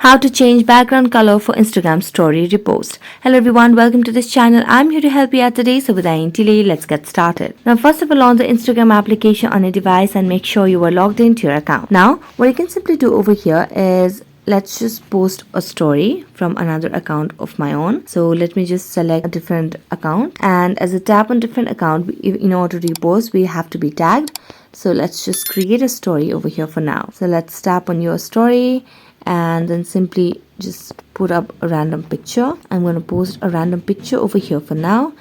How to change background color for Instagram story repost. Hello everyone, welcome to this channel. I'm here to help you out today. So without any delay, let's get started. Now first of all, launch the Instagram application on your device and make sure you are logged into your account. Now what you can simply do over here is let's just post a story from another account of my own. So let me just select a different account, and as a tap on different account, in order to repost we have to be tagged. So let's just create a story over here for now. So let's tap on your story and then simply just put up a random picture. I'm going to post a random picture over here for now,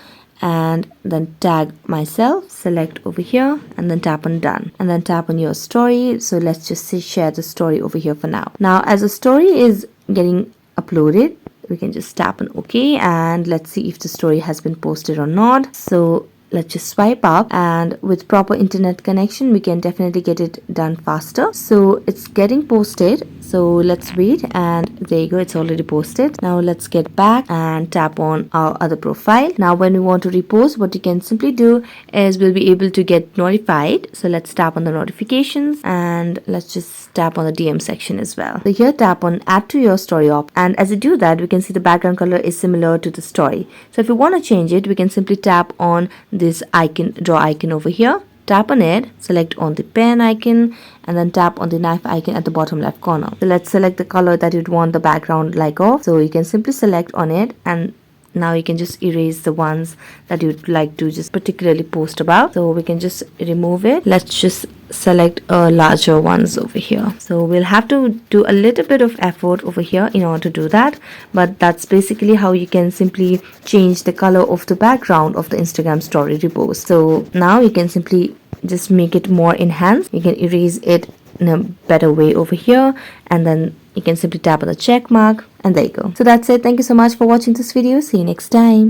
and then tag myself, select over here and then tap on done, and then tap on your story. So let's just say share the story over here for now. Now as the story is getting uploaded, we can just tap on OK, and let's see if the story has been posted or not. So let's just swipe up, and with proper internet connection we can definitely get it done faster. So it's getting posted, so let's wait, and there you go, it's already posted. Now let's get back and tap on our other profile. Now when we want to repost, what you can simply do is we'll be able to get notified. So let's tap on the notifications, and let's just tap on the DM section as well. So here tap on add to your story op, and as you do that we can see the background color is similar to the story. So if you want to change it, we can simply tap on this icon, draw icon over here, tap on it, select on the pen icon, and then tap on the knife icon at the bottom left corner. So let's select the color that you'd want the background like of. So you can simply select on it, and now you can just erase the ones that you'd like to just particularly post about. So we can just remove it. Let's just select larger ones over here. So we'll have to do a little bit of effort over here in order to do that, but that's basically how you can simply change the color of the background of the Instagram story repost. So now you can simply just make it more enhanced. You can erase it in a better way over here, and then you can simply tap on the check mark, and there you go. So that's it. Thank you so much for watching this video. See you next time.